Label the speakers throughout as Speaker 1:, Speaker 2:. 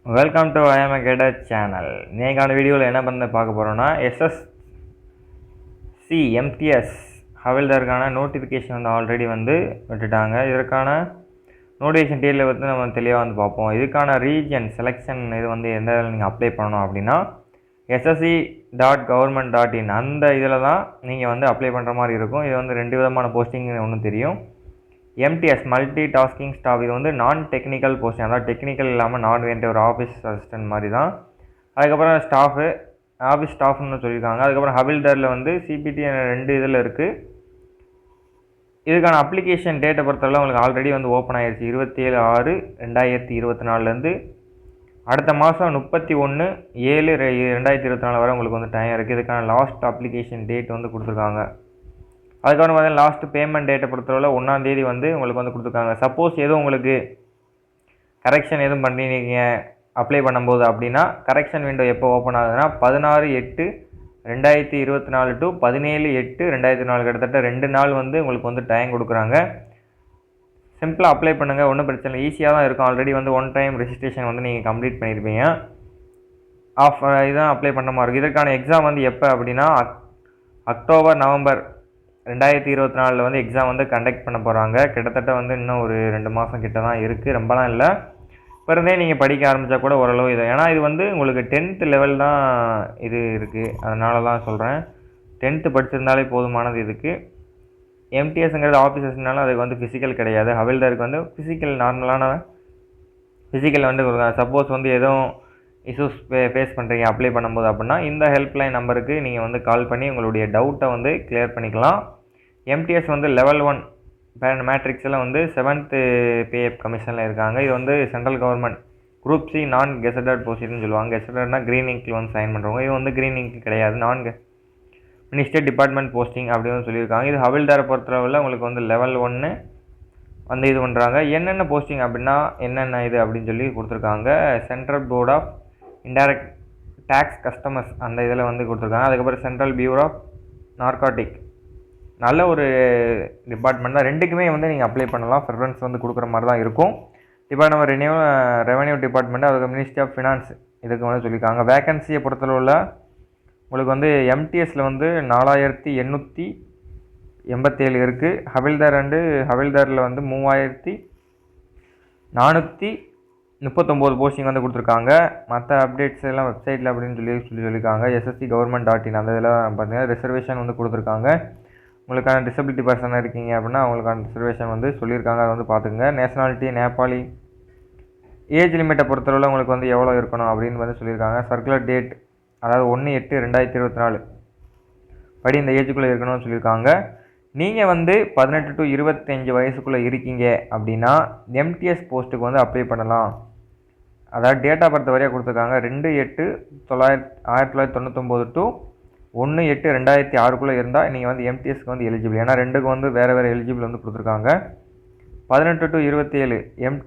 Speaker 1: Welcome to IIM cadre channel. இன்றைக்கான வீடியோவில் என்ன பண்ண பார்க்க போகிறோன்னா எஸ்எஸ்சி எம்டிஎஸ் ஹவில்தாருக்கான நோட்டிஃபிகேஷன் வந்து ஆல்ரெடி வந்து விட்டுட்டாங்க. இதற்கான நோட்டிஃபிகேஷன் டீட்டெயில் வந்து நம்ம தெளிவாக வந்து பார்ப்போம். இதுக்கான ரீஜன் செலெக்ஷன் இது வந்து எந்த இதில் நீங்கள் அப்ளை பண்ணணும் அப்படின்னா ssc.government.in அந்த இதில் தான் நீங்கள் வந்து அப்ளை பண்ணுற மாதிரி இருக்கும். இது வந்து 2 விதமான போஸ்டிங் ஒன்றும் தெரியும். எம்டிஎஸ் மல்டி டாஸ்கிங் ஸ்டாஃப் இது வந்து நான் டெக்னிக்கல் போஸ்டிங், அதாவது டெக்னிக்கல் இல்லாமல் நான் வேண்டிய ஒரு ஆஃபீஸ் அசிஸ்டன்ட் மாதிரி தான். அதுக்கப்புறம் ஸ்டாஃபு ஆஃபீஸ் ஸ்டாஃப்னு சொல்லியிருக்காங்க. அதுக்கப்புறம் ஹவில்தாரில் வந்து சிபிடி 2 இதில் இருக்குது. இதுக்கான அப்ளிகேஷன் டேட்டை பொறுத்தவரை உங்களுக்கு ஆல்ரெடி வந்து ஓப்பன் ஆகிடுச்சு. 27/6/2024 அடுத்த மாதம் 31/7/2024 வரை உங்களுக்கு வந்து டைம் இருக்குது. இதுக்கான லாஸ்ட் அப்ளிகேஷன் டேட் வந்து கொடுத்துருக்காங்க. அதுக்கப்புறம் பார்த்தீங்கன்னா லாஸ்ட் பேமெண்ட் டேட்டை பொறுத்தவரை 1ஆம் தேதி வந்து உங்களுக்கு வந்து கொடுத்துருக்காங்க. சப்போஸ் எதுவும் உங்களுக்கு கரெக்ஷன் எதுவும் பண்ணி நீங்கள் அப்ளை பண்ணும்போது அப்படின்னா கரெக்ஷன் விண்டோ எப்போ ஓப்பன் ஆகுதுன்னா 16/8/2024 டு 17/8/2024 கிட்டத்தட்ட 2 நாள் வந்து உங்களுக்கு வந்து டைம் கொடுக்குறாங்க. சிம்பிளாக அப்ளை பண்ணுங்கள், ஒன்றும் பிரச்சனை இல்லை, ஈஸியாக தான் இருக்கும். ஆல்ரெடி வந்து 1 டைம் ரெஜிஸ்ட்ரேஷன் வந்து நீங்கள் கம்ப்ளீட் பண்ணியிருப்பீங்க. இதுதான் அப்ளை பண்ண மாதிரி இருக்கும். இதற்கான எக்ஸாம் வந்து எப்போ அப்படின்னா அக்டோபர் நவம்பர் 2024 வந்து எக்ஸாம் வந்து கண்டக்ட் பண்ண போகிறாங்க. கிட்டத்தட்ட வந்து இன்னும் ஒரு 2 மாதம் கிட்ட தான் இருக்குது, ரொம்பலாம் இல்லை. இப்போ இருந்தே நீங்கள் படிக்க ஆரம்பித்தா கூட ஓரளவு இது, ஏன்னா இது வந்து உங்களுக்கு 10th லெவல் தான் இது இருக்குது, அதனால தான் சொல்கிறேன். 10th படிச்சிருந்தாலே போதுமானது இதுக்கு. எம்டிஎஸ்ங்கிறது ஆஃபீஸர்ஸ்னால அதுக்கு வந்து ஃபிசிக்கல் கிடையாது. ஹவில்தாருக்கு வந்து ஃபிசிக்கல் நார்மலான ஃபிசிக்கல் வந்து கொடுக்குறாங்க. சப்போஸ் வந்து எதுவும் இஷ்யூஸ் ஃபேஸ் பண்ணுறீங்க அப்ளை பண்ணும்போது அப்படின்னா இந்த ஹெல்ப்லைன் நம்பருக்கு நீங்கள் வந்து கால் பண்ணி உங்களுடைய டவுட்டை வந்து கிளியர் பண்ணிக்கலாம். எம்டிஎஸ் வந்து லெவல் 1 மேட்ரிக்ஸில் வந்து 7th பேஎப் கமிஷனில் இருக்காங்க. இது வந்து சென்ட்ரல் கவர்மெண்ட் குரூப் சி நான் கெசட்டட் போஸ்ட்னு சொல்லுவாங்க. கெசட்டட்னா க்ரீன் இங்கில் வந்து சைன் பண்ணுறவங்க. இது வந்து க்ரீன் இங்க் கிடையாது, நான் மினிஸ்டர் டிபார்ட்மெண்ட் போஸ்டிங் அப்படின்னு சொல்லியிருக்காங்க. இது ஹவில்தாரை பொறுத்தளவில் உங்களுக்கு வந்து லெவல் 1 வந்து இது பண்ணுறாங்க. என்னென்ன போஸ்டிங் அப்படின்னா என்னென்ன இது அப்படின்னு சொல்லி கொடுத்துருக்காங்க. Central board of indirect tax customers அந்த இதில் வந்து கொடுத்துருக்காங்க. அதுக்கப்புறம் சென்ட்ரல் பியூரோ ஆஃப் நார்காட்டிக், நல்ல ஒரு டிபார்ட்மெண்ட் தான். 2க்குமே வந்து நீங்கள் அப்ளை பண்ணலாம், ப்ரிஃபரன்ஸ் வந்து கொடுக்குற மாதிரி தான் இருக்கும். டிபார்ட்மெண்ட் ரெவன்யூ டிபார்ட்மெண்ட், அதுக்கு மினிஸ்ட்ரி ஆஃப் ஃபினான்ஸ் இதுக்கு வந்து சொல்லியிருக்காங்க. வேகன்சியை பொறுத்தளவில் உங்களுக்கு வந்து எம்டிஎஸில் வந்து 4887 இருக்குது. ஹவில்தாரில் வந்து 3439 போஸ்டிங் வந்து கொடுத்துருக்காங்க. மற்ற அப்டேட்ஸ் எல்லாம் வெப்சைட்டில் அப்படின்னு சொல்லியிருக்காங்க. ssc.government.in அந்த இதில் பார்த்தீங்கன்னா ரிசர்வேஷன் வந்து கொடுத்துருக்காங்க. உங்களுக்கான டிசபிலிட்டி பர்சன் இருக்கீங்க அப்படின்னா அவங்களுக்கான ரிசர்வேஷன் வந்து சொல்லியிருக்காங்க, அதை வந்து பார்த்துக்குங்க. நேஷனாலிட்டி நேபாளி. ஏஜ் லிமிட்டை பொறுத்தளவில் உங்களுக்கு வந்து எவ்வளோ இருக்கணும் அப்படின்னு வந்து சொல்லியிருக்காங்க. சர்க்குலர் டேட் அதாவது 1/8/2024 படி இந்த ஏஜுக்குள்ளே இருக்கணும்னு சொல்லியிருக்காங்க. நீங்கள் வந்து 18 to 25 வயசுக்குள்ளே இருக்கீங்க அப்படின்னா எம்டிஎஸ் போஸ்ட்டுக்கு வந்து அப்ளை பண்ணலாம். அதாவது டேட்டா பர்த் வரையாக கொடுத்துருக்காங்க. 2/8/1999 டு 1/8/2006 இருந்தால் நீங்கள் வந்து எம்டிஎஸ்க்கு வந்து எலிஜிபிள். ஏன்னா 2க்கும் வந்து வேறு எலிஜிபிள் வந்து கொடுத்துருக்காங்க. 18 to 27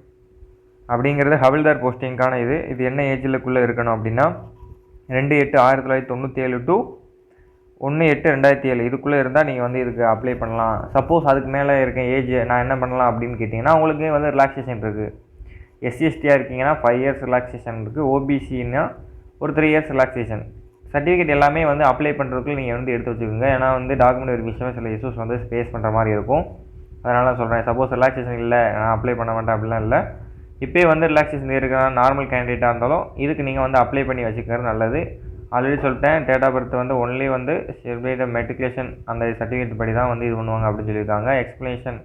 Speaker 1: அப்படிங்கிறது ஹவில்தார் போஸ்டிங்கான இது என்ன ஏஜிலுக்குள்ளே இருக்கணும் அப்படின்னா 2/8/1997 டு 1/8/2007 இதுக்குள்ளே இருந்தால் நீங்கள் வந்து இதுக்கு அப்ளை பண்ணலாம். சப்போஸ் அதுக்கு மேலே இருக்க ஏஜ் நான் என்ன பண்ணலாம் அப்படின்னு கேட்டிங்கன்னா உங்களுக்கு வந்து ரிலாக்ஸேஷன் இருக்குது. SC/STயாக இருக்கீங்கன்னா 5 years ரிலாக்ஸேஷன் இருக்குது. ஓபிசின்னா ஒரு 3 years ரிலாக்ஸேஷன். சர்டிஃபிகேட் எல்லாமே வந்து அப்ளை பண்ணுறதுக்குள்ள நீங்கள் வந்து எடுத்து வச்சுக்கோங்க. ஏன்னா வந்து டாக்குமெண்ட் வெரிஃபிகேஷன் சில இஷ்யூஸ் வந்து ஃபேஸ் பண்ணுற மாதிரி இருக்கும், அதனால சொல்கிறேன். சப்போஸ் ரிலாக்ஸேஷன் இல்லை நான் அப்ளை பண்ண மாட்டேன் அப்படிலாம் இல்லை. இப்போயே வந்து ரிலாக்ஸேஷன் இருக்கிற நார்மல் கேண்டிடேட்டாக இருந்தாலும் இதுக்கு நீங்கள் வந்து அப்ளை பண்ணி வச்சுக்கிறது நல்லது. ஆல்ரெடி சொல்லிட்டேன், டேட் ஆஃப் பர்த் வந்து ஒன்லி வந்து மெட்ரிகுலேஷன் அந்த சர்டிஃபிகேட் படி தான் வந்து இது பண்ணுவாங்க அப்படின்னு சொல்லியிருக்காங்க. எக்ஸ்பிளேஷன்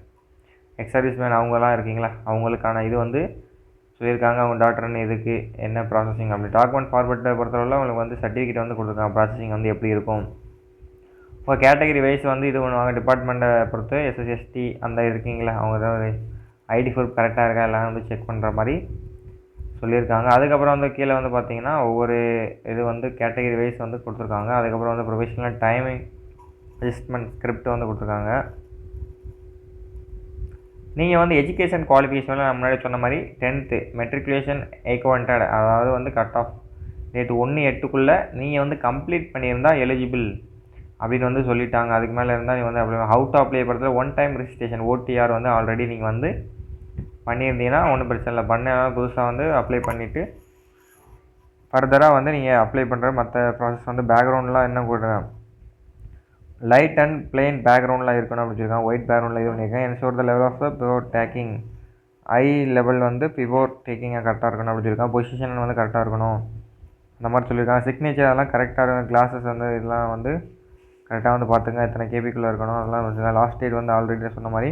Speaker 1: எக்ஸ் சர்வீஸ் மேன் அவங்களாம் இருக்கீங்களா அவங்களுக்கான இது வந்து சொல்லியிருக்காங்க. அவங்க டாக்டர்னு இதுக்கு என்ன ப்ராசஸிங் அப்படி டாக்குமெண்ட் ஃபார்வர்ட்டை பொறுத்தவரை உங்களுக்கு வந்து சர்டிஃபிகேட் வந்து கொடுத்துருக்காங்க. ப்ராசஸிங் வந்து எப்படி இருக்கும், இப்போ கேட்டகரி வைஸ் வந்து இது பண்ணுவாங்க. டிபார்ட்மெண்ட்டை பொறுத்து SSST அந்த இருக்கீங்களா அவங்க ஏதாவது ஐடி ப்ரூஃப் கரெக்டாக இருக்கா எல்லாம் வந்து செக் பண்ணுற மாதிரி சொல்லியிருக்காங்க. அதுக்கப்புறம் வந்து கீழே வந்து பார்த்தீங்கன்னா ஒவ்வொரு இது வந்து கேட்டகரி வைஸ் வந்து கொடுத்துருக்காங்க. அதுக்கப்புறம் வந்து ப்ரொஃபஷனல் டைமிங் அட்ஜஸ்ட்மெண்ட் ஸ்கிரிப்ட் வந்து கொடுத்துருக்காங்க. நீங்கள் வந்து எஜுகேஷன் குவாலிஃபிகேஷனில் நான் முன்னாடி சொன்ன மாதிரி 10th மெட்ரிகுலேஷன் எக்வாண்டட் அதாவது வந்து கட் ஆஃப் டேட் 1/8 நீங்கள் வந்து கம்ப்ளீட் பண்ணியிருந்தால் எலிஜிபிள் அப்படின்னு வந்து சொல்லிட்டாங்க. அதுக்கு மேலே இருந்தால் நீங்கள் வந்து அப்ளை ஹவு டு அப்ளை பண்ணுறது 1 டைம் ரெஜிஸ்ட்ரேஷன் OTR வந்து ஆல்ரெடி நீங்கள் வந்து பண்ணியிருந்தீங்கன்னா ஒன்றும் பிரச்சனை இல்லை. புதுசாக வந்து அப்ளை பண்ணிவிட்டு ஃபர்தராக வந்து நீங்கள் அப்ளை பண்ணுற மற்ற ப்ராசஸ் வந்து பேக்ரவுண்ட்லாம் என்ன கொடுங்க லைட் அண்ட் பிளெயின் பேக்ரவுண்டில் இருக்கணும் அப்படின்னு சொல்லியிருக்காங்க. ஒயிட் பேக்ரவுண்டில் இது பண்ணியிருக்கேன். Ensure the level of the pivot taking I level வந்து பிவோட் டேக்கிங் கரெக்டாக இருக்கணும் அப்படின்னு சொல்லியிருக்காங்க. பொசிஷன் வந்து கரெக்டாக இருக்கணும் அந்த மாதிரி சொல்லியிருக்காங்க. சிக்னேச்சர் அதெல்லாம் கரெக்டாக இருக்கும். கிளாஸஸ் வந்து இதெல்லாம் வந்து கரெக்டாக வந்து பார்த்துங்க. எத்தனை கேபிக்குள்ளே இருக்கணும் அதெல்லாம் வந்து லாஸ்ட் டேட் வந்து ஆல்ரெடி சொன்ன மாதிரி.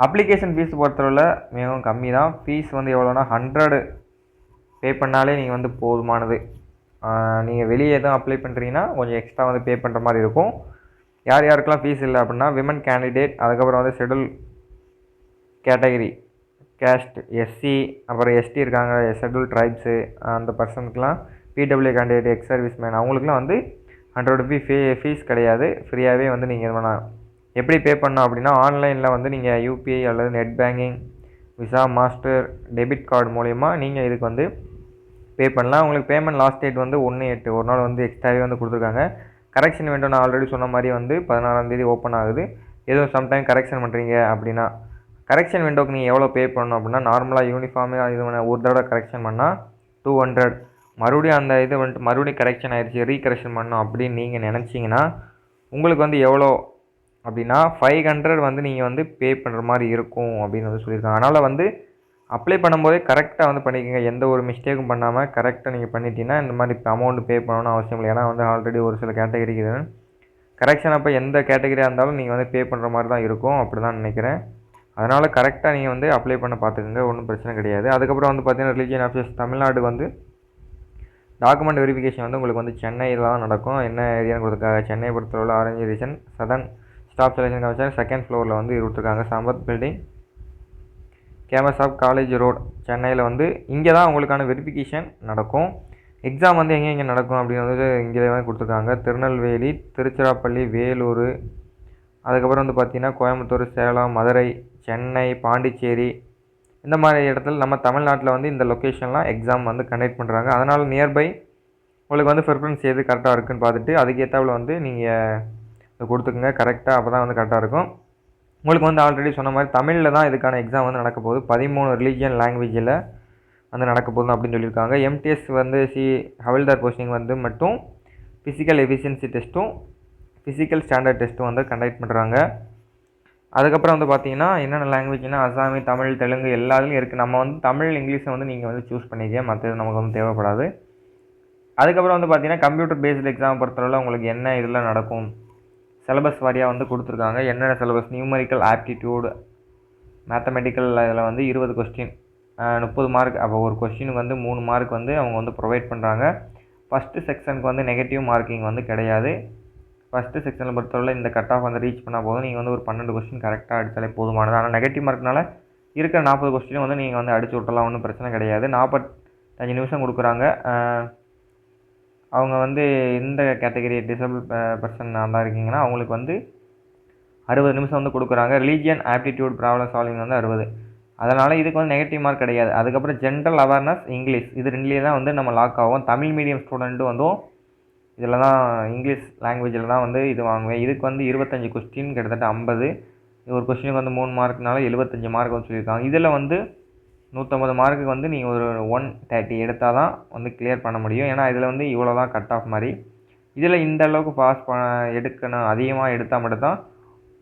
Speaker 1: அப்ளிகேஷன் ஃபீஸ் பொறுத்தவரை மிகவும் கம்மி தான். ஃபீஸ் வந்து எவ்வளோனா 100 பே பண்ணாலே நீங்கள் வந்து போதுமானது. நீங்கள் வெளியே எதுவும் அப்ளை பண்ணுறீங்கன்னா கொஞ்சம் எக்ஸ்ட்ரா வந்து பே பண்ணுற மாதிரி இருக்கும். யார் யாருக்கெல்லாம் ஃபீஸ் இல்லை அப்படின்னா விமன் கேண்டிடேட், அதுக்கப்புறம் வந்து ஷெட்யூல் கேட்டகரி கேஸ்ட், எஸ்சி, அப்புறம் எஸ்டி இருக்காங்க, ஷெட்யூல் ட்ரைப்ஸு, அந்த பர்சனுக்குலாம் PW candidate, ex service man அவங்களுக்குலாம் வந்து 100 ருபி ஃபீஸ் கிடையாது. ஃப்ரீயாகவே வந்து நீங்கள் இது பண்ணலாம். எப்படி பே பண்ணணும் அப்படின்னா ஆன்லைனில் வந்து நீங்கள் யூபிஐ அல்லது net banking, visa, master, debit card மூலயமா நீங்கள் இதுக்கு வந்து பே பண்ணலாம். உங்களுக்கு பேமெண்ட் லாஸ்ட் டேட் வந்து 1/8 ஒரு நாள் வந்து எக்ஸ்ட்ராவே வந்து கொடுத்துருக்காங்க. கரெக்ஷன் விண்டோ நான் ஆல்ரெடி சொன்ன மாதிரி வந்து 16ஆம் தேதி ஓப்பன் ஆகுது. எதுவும் சம்டைம் கரெக்ஷன் பண்ணுறீங்க அப்படின்னா கரெக்ஷன் விண்டோக்கு நீங்கள் எவ்வளோ பே பண்ணணும் அப்படின்னா நார்மலாக யூனிஃபார்மாக இது பண்ண ஒரு தடவை கரெக்ஷன் பண்ணால் 200. மறுபடியும் அந்த இது வந்துட்டு மறுபடியும் கரெக்ஷன் ஆயிடுச்சு ரீகரெக்ஷன் பண்ணணும் அப்படின்னு நீங்கள் நினச்சிங்கன்னா உங்களுக்கு வந்து எவ்வளோ அப்படின்னா 500 வந்து நீங்கள் வந்து பே பண்ணுற மாதிரி இருக்கும் அப்படின்னு வந்து சொல்லியிருக்காங்க. அதனால் வந்து அப்ளை பண்ணும்போதே கரெக்டாக வந்து பண்ணிக்கோங்க. எந்த ஒரு மிஸ்டேக்கும் பண்ணாமல் கரெக்டாக நீங்கள் பண்ணிட்டீங்கன்னா இந்த மாதிரி இப்போ அமௌண்ட் பே பண்ணணும்னு அவசியம் இல்லை. ஏன்னா வந்து ஆல்ரெடி ஒரு சில கேட்டகரிக்கு கரெக்ஷன் அப்போ எந்த கேட்டகரியாக இருந்தாலும் நீங்கள் வந்து பே பண்ணுற மாதிரி தான் இருக்கும் அப்படி தான் நினைக்கிறேன். அதனால் கரெக்டாக நீங்கள் வந்து அப்ளை பண்ண பார்த்துக்கோங்க, ஒன்றும் பிரச்சனை கிடையாது. அதுக்கப்புறம் வந்து பார்த்தீங்கன்னா ரிலீஜியன் ஆஃபீஸ் தமிழ்நாடுக்கு வந்து டாக்குமெண்ட் வெரிஃபிகேஷன் வந்து உங்களுக்கு வந்து சென்னையில் தான் நடக்கும். என்ன ஏரியான்னு கொடுத்துருக்காங்க, சென்னை பொறுத்தவரை ஆரஞ்சு ரீசன் southern staff selection commission 2nd ஃப்ளோரில் வந்து கொடுத்துருக்காங்க. Sampath building, campus of college road, சென்னையில் வந்து இங்கே தான் உங்களுக்கான வெரிஃபிகேஷன் நடக்கும். எக்ஸாம் வந்து எங்கே நடக்கும் அப்படின்னு வந்து இங்கே வந்து கொடுத்துருக்காங்க. திருநெல்வேலி, திருச்சிராப்பள்ளி, வேலூர், அதுக்கப்புறம் வந்து பார்த்திங்கன்னா கோயம்புத்தூர், சேலம், மதுரை, சென்னை, பாண்டிச்சேரி இந்த மாதிரி இடத்துல நம்ம தமிழ்நாட்டில் வந்து இந்த லொக்கேஷன்லாம் எக்ஸாம் வந்து கண்டக்ட் பண்ணுறாங்க. அதனால் நியர்பை உங்களுக்கு வந்து ப்ரிஃபரன்ஸ் எது கரெக்டாக இருக்குதுன்னு பார்த்துட்டு அதுக்கேற்றாவில் வந்து நீங்கள் கொடுத்துக்குங்க கரெக்டாக. அப்போ தான் வந்து கரெக்டாக இருக்கும். உங்களுக்கு வந்து ஆல்ரெடி சொன்ன மாதிரி தமிழில் தான் இதுக்கான எக்ஸாம் வந்து நடக்க போகுது. 13 ரிலீஜியன் லாங்குவேஜில் வந்து நடக்க போகுது அப்படின்னு சொல்லியிருக்காங்க. எம்டிஎஸ் வந்து ஹவில்தார் போஸ்டிங் வந்து மட்டும் ஃபிசிக்கல் எஃபிஷியன்சி டெஸ்ட்டும் ஃபிசிக்கல் ஸ்டாண்டர்ட் டெஸ்ட்டும் வந்து கண்டக்ட் பண்ணுறாங்க. அதுக்கப்புறம் வந்து பார்த்தீங்கன்னா என்னென்ன லாங்குவேஜ்னால் அசாமி, தமிழ், தெலுங்கு எல்லாத்துலையும் இருக்குது. நம்ம வந்து தமிழ், இங்கிலீஷை வந்து நீங்கள் வந்து சூஸ் பண்ணிக்க, மற்றது நமக்கு வந்து தேவைப்படாது. அதுக்கப்புறம் வந்து பார்த்தீங்கன்னா கம்ப்யூட்டர் பேஸ்டு எக்ஸாம் பொறுத்தவரை உங்களுக்கு என்ன இதில் நடக்கும் சிலபஸ் வாரியாக வந்து கொடுத்துருக்காங்க. என்னென்ன சிலபஸ் நியூமரிக்கல் ஆப்டிடியூடு, மேத்தமெட்டிக்கல் இதில் வந்து 20 கொஸ்டின் 30 மார்க். அப்போ ஒரு கொஸ்டினுக்கு வந்து 3 மார்க் வந்து அவங்க வந்து ப்ரொவைட் பண்ணுறாங்க. ஃபஸ்ட்டு செக்ஷனுக்கு வந்து நெகட்டிவ் மார்க்கிங் வந்து கிடையாது. ஃபஸ்ட்டு செக்ஷனில் பொறுத்தவரை இந்த கட் ஆஃப் வந்து ரீச் பண்ணால் போதும். நீங்கள் வந்து ஒரு 12 கொஸ்டின் கரெக்டாக அடித்தாலே போதுமானது. ஆனால் நெகட்டிவ் மார்க்னால இருக்கிற 40 கொஸ்டினும் வந்து நீங்கள் வந்து அடிச்சு விட்டலாம், ஒன்றும் பிரச்சனை கிடையாது. 45 நிமிஷம் கொடுக்குறாங்க. அவங்க வந்து இந்த கேட்டகரி டிசபிள் பர்சன் தான் இருக்கீங்கன்னா அவங்களுக்கு வந்து 60 நிமிஷம் வந்து கொடுக்குறாங்க. ரிலீஜியன் ஆப்டிடியூட் ப்ராப்ளம் சால்விங் வந்து 60. அதனால் இதுக்கு வந்து நெகட்டிவ் மார்க் கிடையாது. அதுக்கப்புறம் ஜென்ரல் அவேர்னஸ், இங்கிலீஷ், இது ரெண்டுலேயே தான் வந்து நம்ம லாக் ஆகும். தமிழ் மீடியம் ஸ்டூடெண்ட்டு வந்து இதில் தான் இங்கிலீஷ் லாங்குவேஜில் தான் வந்து இது வாங்குவேன். இதுக்கு வந்து 25 கொஸ்டின் கிட்டத்தட்ட 50. ஒரு கொஸ்டினுக்கு வந்து 3 மார்க்னால 75 மார்க் வந்து சொல்லியிருக்காங்க. இதில் வந்து 150 மார்க்குக்கு வந்து நீங்கள் ஒரு 130 எடுத்தால் தான் வந்து கிளியர் பண்ண முடியும். ஏன்னா இதில் வந்து இவ்வளோ தான் கட் ஆஃப் மாதிரி. இதில் இந்த அளவுக்கு பாஸ் எடுக்கணும், அதிகமாக எடுத்தால் மட்டும்தான்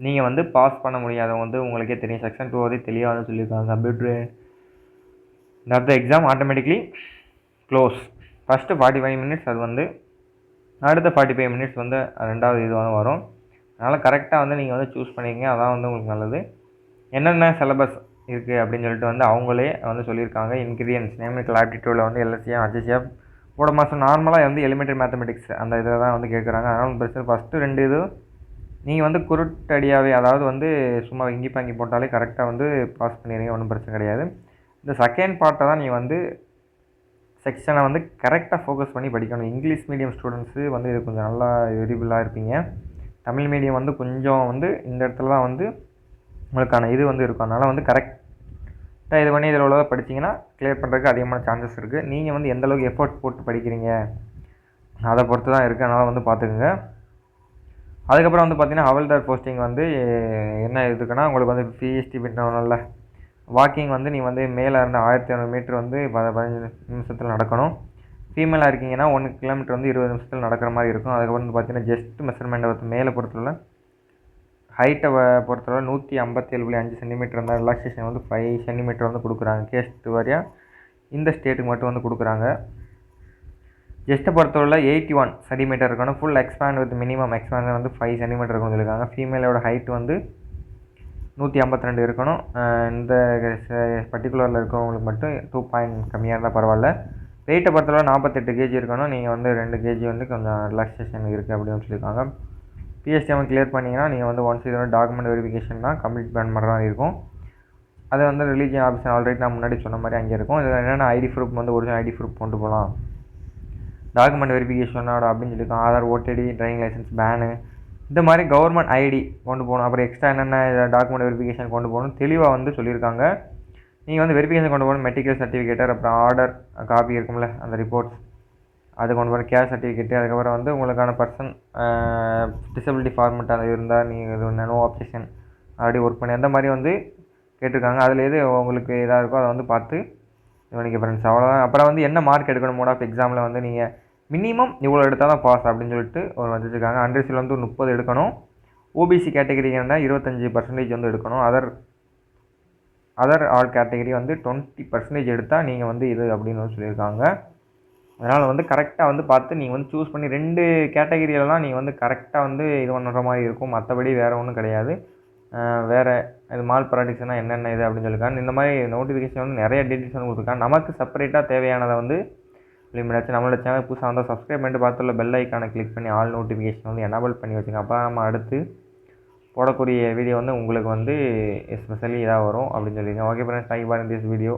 Speaker 1: நீங்கள் வந்து பாஸ் பண்ண முடியாது. வந்து உங்களுக்கே தெரியும், செக்ஷன் 2 வரை தெளிவாக வந்து சொல்லியிருக்காங்க. Computer the exam automatically close. First 45 minutes, அது வந்து அடுத்த 45 மினிட்ஸ் வந்து ரெண்டாவது இது வந்து வரும். அதனால் கரெக்டாக வந்து நீங்கள் வந்து சூஸ் பண்ணிக்கங்க, அதான் வந்து உங்களுக்கு நல்லது. என்னென்ன சிலபஸ் இருக்குது அப்படின்னு சொல்லிட்டு வந்து அவங்களே வந்து சொல்லியிருக்காங்க. இன்க்ரீடியன்ஸ் நியூமரிக்கல் ஆப்டிடியூடில் வந்து எல்எஸ்சிஎம், ஹெச்எஸ்எஃப், போட மாதம் நார்மலாக வந்து எலிமெண்ட்ரி மேத்தமெட்டிக்ஸ் அந்த இதில் தான் வந்து கேட்குறாங்க. அதனால் பிரச்சனை. ஃபஸ்ட்டு 2 இது நீங்கள் வந்து குருட்டடியாகவே, அதாவது வந்து சும்மா இங்கி பாங்கி போட்டாலே கரெக்டாக வந்து பாஸ் பண்ணிடுங்க, ஒன்றும் பிரச்சனை கிடையாது. இந்த செகண்ட் பார்ட்டை தான் நீங்கள் வந்து செக்ஷனை வந்து கரெக்டாக ஃபோக்கஸ் பண்ணி படிக்கணும். இங்கிலீஷ் மீடியம் ஸ்டூடெண்ட்ஸு வந்து இது கொஞ்சம் நல்லா எலிஜிபிளாக இருப்பீங்க. தமிழ் மீடியம் வந்து கொஞ்சம் வந்து இந்த இடத்துல தான் வந்து உங்களுக்கான இது வந்து இருக்கும். அதனால் வந்து கரெக்டாக இது பண்ணி இதில் உள்ளதை படிச்சிங்கன்னா கிளியர் பண்ணுறதுக்கு அதிகமான சான்சஸ் இருக்குது. நீங்கள் வந்து எந்தளவுக்கு எஃபோர்ட் போட்டு படிக்கிறீங்க அதை பொறுத்து தான் இருக்குது. அதனால் வந்து பார்த்துக்குங்க. அதுக்கப்புறம் வந்து பார்த்திங்கன்னா ஹவல்தார் போஸ்டிங் வந்து என்ன இருக்குன்னா உங்களுக்கு வந்து பிஎஸ்டி பண்ணணும்ல, வாக்கிங் வந்து நீ வந்து மேலே இருந்து 1500 மீட்டர் வந்து 15 நிமிஷத்தில் நடக்கணும். ஃபீமேலாக இருக்கீங்கன்னா 1 கிலோமீட்டர் வந்து 20 நிமிஷத்தில் நடக்கிற மாதிரி இருக்கும். அதுக்கப்புறம் வந்து பார்த்தீங்கன்னா ஜஸ்ட் மெஷர்மெண்ட்டை வந்து மேலே பொறுத்தவரை ஹைட்டை பொறுத்தவரை 157.5 சென்டிமீட்டர் இருந்தால் ரிலாக்ஸேஷன் வந்து 5 சென்டிமீட்டர் வந்து கொடுக்குறாங்க. கேஸ்ட் வாரியாக இந்த ஸ்டேட்டுக்கு மட்டும் வந்து கொடுக்குறாங்க. ஜஸ்ட்டை பொறுத்தவரை 81 சென்டிமீட்டர் இருக்கணும். Full expand with minimum expand வந்து 5 சென்டிமீட்டர் இருக்கும்னு சொல்லியிருக்காங்க. ஃபீமேலோட ஹைட் வந்து 152 இருக்கணும். இந்த பர்டிகுலரில் இருக்கிறவங்களுக்கு மட்டும் 2 பாயிண்ட் கம்மியாக இருந்தால் பரவாயில்ல. வெயிட்டை பொறுத்தவரை 48 கேஜி இருக்கணும். நீங்கள் வந்து 2 கேஜி வந்து கொஞ்சம் ரிலாக்ஸேஷன் இருக்குது அப்படின்னு சொல்லியிருக்காங்க. பிஎஸ்டிஎம் கிளியர் பண்ணிங்கன்னா நீங்கள் வந்து ஒன்ஸ் இதோட டாக்குமெண்ட் வெரிஃபிகேஷன் தான் கம்ப்ளீட் பண்ணுற மாதிரி இருக்கும். அது வந்து ரிலீஜியன் ஆஃபீஸர் ஆல்ரெடி நான் முன்னாடி சொன்ன மாதிரி அங்கே இருக்கும். இதில் என்னென்ன ஐடி ப்ரூஃப் வந்து ஒரிஜினல் ஐடி ப்ரூஃப் கொண்டு போகலாம், டாக்குமெண்ட் வெரிஃபிகேஷனோட அப்படின்னு சொல்லியிருக்காங்க. ஆதார், ஓடிடி, டிரைவிங் லைசன்ஸ், பேனு, இந்த மாதிரி கவர்மெண்ட் ஐடி கொண்டு போகணும். அப்புறம் எக்ஸ்ட்ரா என்னென்ன டாக்குமெண்ட் வெரிஃபிகேஷன் கொண்டு போகணும் தெளிவாக வந்து சொல்லியிருக்காங்க. நீங்கள் வந்து வெரிஃபிகேஷன் கொண்டு போகணும். மெடிக்கல் சர்டிஃபிகேட்டர், அப்புறம் ஆர்டர் காப்பி இருக்கும்ல அந்த ரிப்போர்ட்ஸ் அது கொண்டு போகணும். கேஷ் சர்டிஃபிகேட்டு, அதுக்கப்புறம் வந்து உங்களுக்கான பர்சன் டிசபிலிட்டி ஃபார்மெட் அது இருந்தால் நீங்கள் இது நோ ஆப்ஷன் ஆல்ரெடி ஒர்க் பண்ணி அந்த மாதிரி வந்து கேட்டிருக்காங்க. அதில் எது உங்களுக்கு இதாக இருக்கோ அதை வந்து பார்த்து இது பண்ணிக்க ஃப்ரெண்ட்ஸ். அவ்வளோதான். அப்புறம் வந்து என்ன மார்க் எடுக்கணும் மோட் ஆஃப் எக்ஸாமில் வந்து நீங்கள் மினிமம் இவ்வளோ எடுத்தால் தான் பாஸ் அப்படின்னு சொல்லிட்டு ஒரு வந்துருக்காங்க. அண்டர்ஸில் வந்து 30 எடுக்கணும். ஓபிசி கேட்டகரின்னா 25% வந்து எடுக்கணும். அதர் ஆல் கேட்டகரி வந்து 20% எடுத்தால் நீங்கள் வந்து இது அப்படின்னு வந்து சொல்லியிருக்காங்க. அதனால் வந்து கரெக்டாக வந்து பார்த்து நீங்கள் வந்து சூஸ் பண்ணி 2 கேட்டகரியிலலாம் நீங்கள் வந்து கரெக்டாக வந்து இது பண்ணுற மாதிரி இருக்கும். மற்றபடி வேறு ஒன்றும் கிடையாது. வேறு இது மால் ப்ராடக்ட்ஸ்னால் என்னென்ன இது அப்படின்னு சொல்லியிருக்காங்க. இந்த மாதிரி நோட்டிஃபிகேஷன் வந்து நிறைய டீட்டெயில்ஸ் வந்து கொடுத்துருக்காங்க. நமக்கு செப்பரேட்டாக தேவையானதை வந்து லிமிட்டாச்சு. நம்மளோட சேனல் புதுசாக வந்தால் சப்ஸ்கிரைப் பண்ணிட்டு பார்த்துள்ள பெல் ஐக்கானை கிளிக் பண்ணி ஆல் நோட்டிஃபிகேஷன் வந்து எனேபிள் பண்ணி வச்சுங்க. அப்போ நம்ம அடுத்து போடக்கூடிய வீடியோ வந்து உங்களுக்கு வந்து எஸ்பெஷலி இதாக வரும் அப்படின்னு சொல்லியிருக்கேன். Okay friends, thank you for this video.